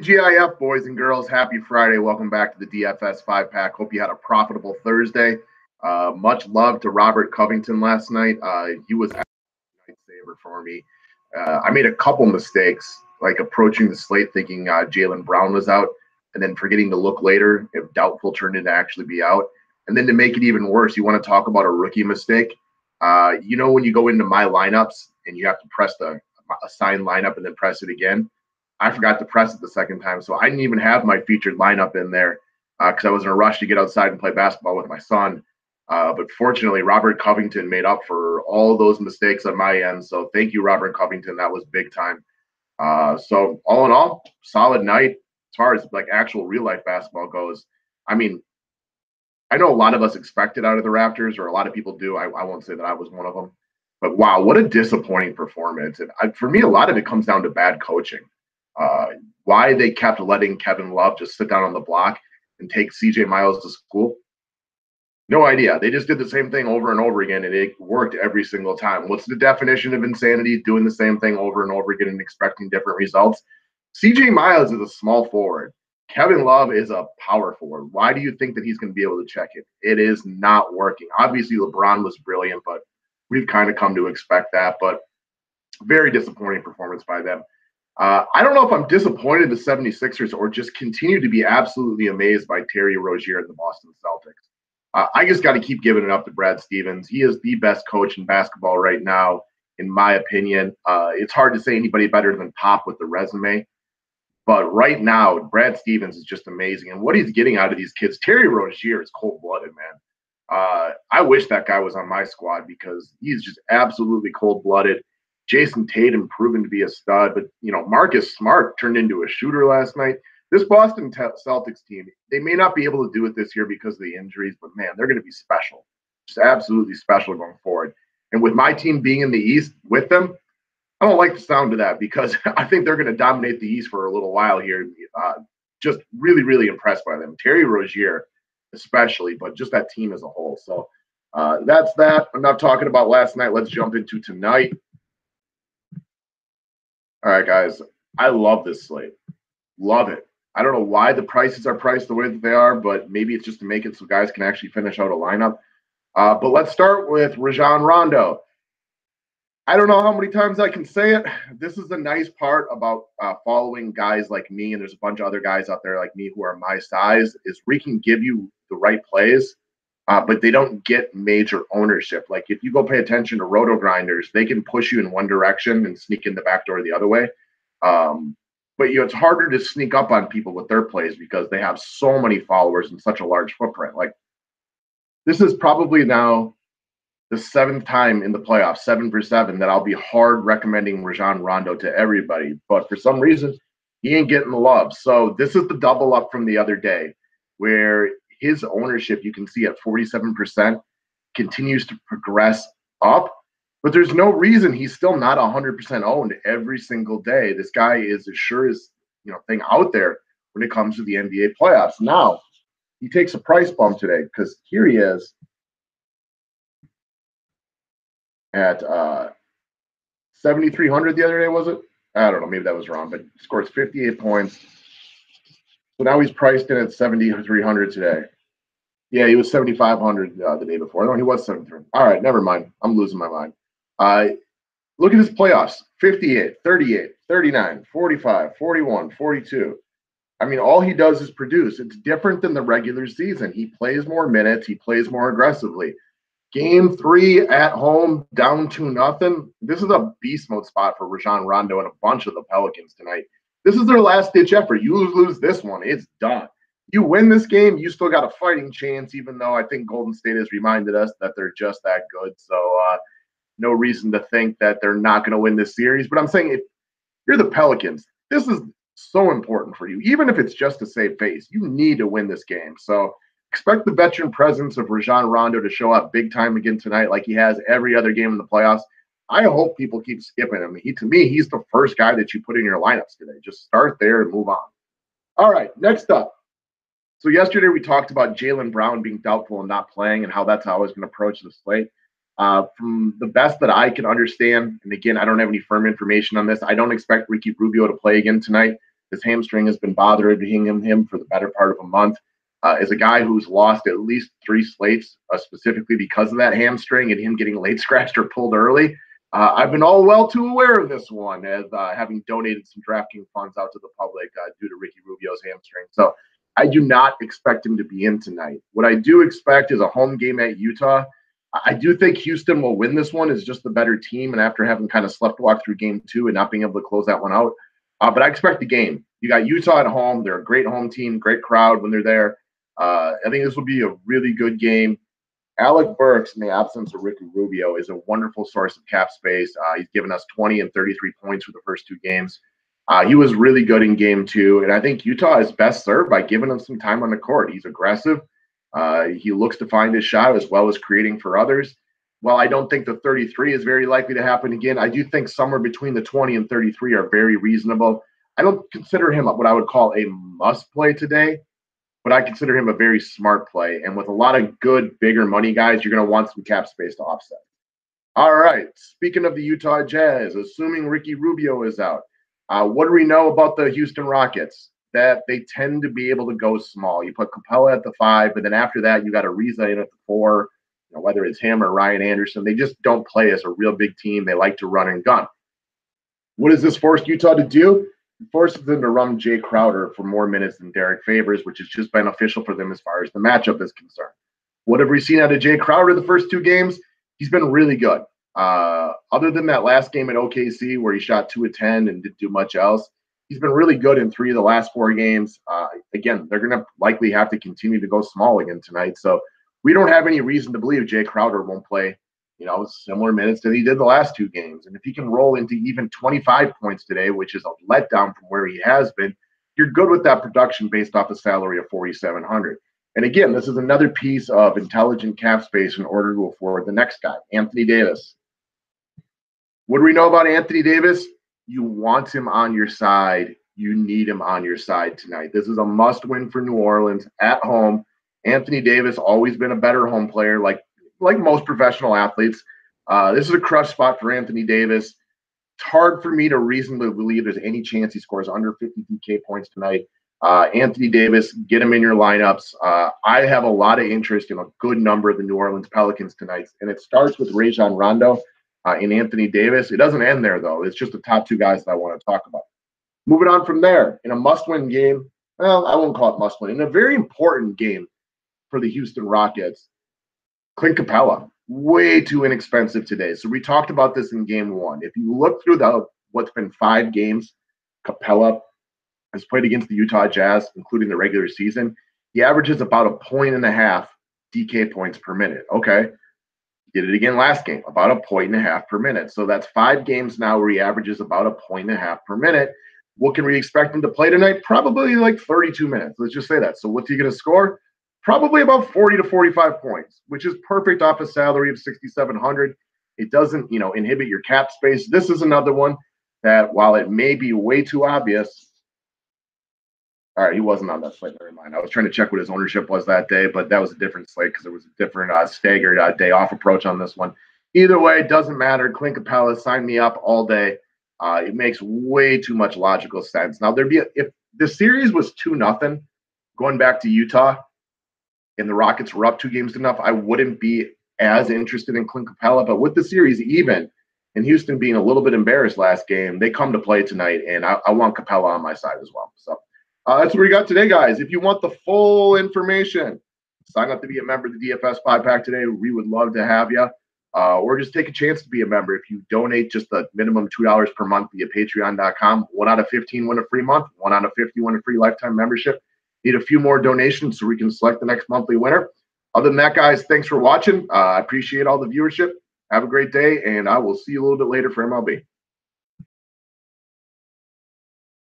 TGIF, boys and girls, happy Friday. Welcome back to the DFS 5-pack. Hope you had a profitable Thursday. Much love to Robert Covington last night. He was a night saver for me. I made a couple mistakes, like approaching the slate thinking Jaylen Brown was out, and then forgetting to look later if doubtful turned into actually be out. And then to make it even worse, you want to talk about a rookie mistake. When you go into my lineups and you have to press the assign lineup and then press it again, I forgot to press it the second time, so I didn't even have my featured lineup in there because I was in a rush to get outside and play basketball with my son. But fortunately, Robert Covington made up for all those mistakes on my end. So thank you, Robert Covington. That was big time. So all in all, solid night as far as like actual real life basketball goes. I mean, I know a lot of us expect it out of the Raptors, or a lot of people do. I won't say that I was one of them. But wow, what a disappointing performance. And for me, a lot of it comes down to bad coaching. Why they kept letting Kevin Love just sit down on the block and take CJ Miles to school, no idea. They just did the same thing over and over again, and it worked every single time. What's the definition of insanity? Doing the same thing over and over again and expecting different results. CJ Miles is a small forward. Kevin Love is a power forward. Why do you think that he's going to be able to check it? It is not working. Obviously, LeBron was brilliant, but we've kind of come to expect that. But very disappointing performance by them. I don't know if I'm disappointed in the 76ers or just continue to be absolutely amazed by Terry Rozier and the Boston Celtics. I just got to keep giving it up to Brad Stevens. He is the best coach in basketball right now, in my opinion. It's hard to say anybody better than Pop with the resume. But right now, Brad Stevens is just amazing. And what he's getting out of these kids, Terry Rozier is cold-blooded, man. I wish that guy was on my squad because he's just absolutely cold-blooded. Jason Tatum proven to be a stud, but Marcus Smart turned into a shooter last night. This Boston Celtics team, they may not be able to do it this year because of the injuries, but man, they're going to be special, just absolutely special going forward. And with my team being in the East with them, I don't like the sound of that because I think they're going to dominate the East for a little while here. Just really, really impressed by them. Terry Rozier especially, but just that team as a whole. So that's that. I'm not talking about last night. Let's jump into tonight. All right, guys, I love this slate. Love it. I don't know why the prices are priced the way that they are, but maybe it's just to make it so guys can actually finish out a lineup. But let's start with Rajon Rondo. I don't know how many times I can say it. This is the nice part about following guys like me, and there's a bunch of other guys out there like me who are my size, is we can give you the right plays, but they don't get major ownership. Like if you go pay attention to roto grinders, they can push you in one direction and sneak in the back door the other way. But it's harder to sneak up on people with their plays because they have so many followers and such a large footprint. Like this is probably now the 7th time in the playoffs, 7 for 7, that I'll be hard recommending Rajon Rondo to everybody. But for some reason, he ain't getting the love. So this is the double up from the other day where his ownership, you can see at 47%, continues to progress up. But there's no reason he's still not 100% owned every single day. This guy is as sure as thing out there when it comes to the NBA playoffs. Now, he takes a price bump today because here he is at 7,300 the other day, was it? I don't know. Maybe that was wrong, but he scores 58 points. So now he's priced in at 7,300 today. Yeah, he was 7,500 the day before. No, he was 7,300. All right, never mind. I'm losing my mind. Look at his playoffs: 58, 38, 39, 45, 41, 42. I mean, all he does is produce. It's different than the regular season. He plays more minutes. He plays more aggressively. Game 3 at home, down 2-0. This is a beast mode spot for Rajon Rondo and a bunch of the Pelicans tonight. This is their last-ditch effort. You lose this one, it's done. You win this game, you still got a fighting chance, even though I think Golden State has reminded us that they're just that good. So no reason to think that they're not going to win this series. But I'm saying if you're the Pelicans, this is so important for you. Even if it's just to save face, you need to win this game. So expect the veteran presence of Rajon Rondo to show up big time again tonight like he has every other game in the playoffs. I hope people keep skipping him. To me, he's the first guy that you put in your lineups today. Just start there and move on. All right, next up. So yesterday we talked about Jaylen Brown being doubtful and not playing and how that's how I was going to approach the slate. From the best that I can understand, and again, I don't have any firm information on this, I don't expect Ricky Rubio to play again tonight. His hamstring has been bothering him for the better part of a month. As a guy who's lost at least 3 slates, specifically because of that hamstring and him getting late scratched or pulled early, I've been all well too aware of this one, as having donated some DraftKings funds out to the public due to Ricky Rubio's hamstring. So I do not expect him to be in tonight. What I do expect is a home game at Utah. I do think Houston will win this one. It's just the better team, and after having kind of sleptwalk through game 2 and not being able to close that one out. But I expect the game. You got Utah at home. They're a great home team, great crowd when they're there. I think this will be a really good game. Alec Burks, in the absence of Ricky Rubio, is a wonderful source of cap space. He's given us 20 and 33 points for the first 2 games. He was really good in game 2, and I think Utah is best served by giving him some time on the court. He's aggressive. He looks to find his shot as well as creating for others. While I don't think the 33 is very likely to happen again, I do think somewhere between the 20 and 33 are very reasonable. I don't consider him what I would call a must play today, but I consider him a very smart play. And with a lot of good, bigger money guys, you're going to want some cap space to offset. All right. Speaking of the Utah Jazz, assuming Ricky Rubio is out, what do we know about the Houston Rockets? That they tend to be able to go small. You put Capella at the 5, but then after that, you got Ariza in at the 4. You know, whether it's him or Ryan Anderson, they just don't play as a real big team. They like to run and gun. What does this force Utah to do? It forces them to run Jay Crowder for more minutes than Derek Favors, which is just beneficial for them as far as the matchup is concerned. What have we seen out of Jay Crowder the first 2 games? He's been really good. Other than that last game at OKC where he shot 2 of 10 and didn't do much else, he's been really good in 3 of the last 4 games. Again, they're going to likely have to continue to go small again tonight. So we don't have any reason to believe Jay Crowder won't play, similar minutes that he did the last 2 games. And if he can roll into even 25 points today, which is a letdown from where he has been, you're good with that production based off a salary of $4,700. And again, this is another piece of intelligent cap space in order to afford the next guy, Anthony Davis. What do we know about Anthony Davis? You want him on your side. You need him on your side tonight. This is a must-win for New Orleans at home. Anthony Davis always been a better home player, like most professional athletes. This is a crush spot for Anthony Davis. It's hard for me to reasonably believe there's any chance he scores under 52K points tonight. Anthony Davis, get him in your lineups. I have a lot of interest in a good number of the New Orleans Pelicans tonight, and it starts with Rajon Rondo and Anthony Davis. It doesn't end there, though. It's just the top 2 guys that I want to talk about. Moving on from there, in a must-win game, well, I won't call it must-win, in a very important game for the Houston Rockets, Clint Capella, way too inexpensive today. So we talked about this in game 1. If you look through what's been 5 games Capella has played against the Utah Jazz, including the regular season, he averages about 1.5 DK points per minute. Okay. Did it again last game, about 1.5 per minute. So that's 5 games now where he averages about 1.5 per minute. What can we expect him to play tonight? Probably like 32 minutes. Let's just say that. So what's he going to score? Probably about 40 to 45 points, which is perfect off a salary of $6,700. It doesn't, inhibit your cap space. This is another one that, while it may be way too obvious, all right, he wasn't on that slate. Never mind. I was trying to check what his ownership was that day, but that was a different slate because there was a different staggered day off approach on this one. Either way, it doesn't matter. Clint Capella, sign me up all day. It makes way too much logical sense. Now, if the series was 2-0 going back to Utah and the Rockets were up 2 games to nothing, I wouldn't be as interested in Clint Capella. But with the series even and Houston being a little bit embarrassed last game, they come to play tonight, and I want Capella on my side as well. So that's what we got today, guys. If you want the full information, sign up to be a member of the DFS 5-pack today. We would love to have you. Or just take a chance to be a member. If you donate just the minimum $2 per month via patreon.com, 1 out of 15 win a free month, 1 out of 50 win a free lifetime membership. Need a few more donations so we can select the next monthly winner. Other than that, guys, thanks for watching. I appreciate all the viewership. Have a great day, and I will see you a little bit later for MLB.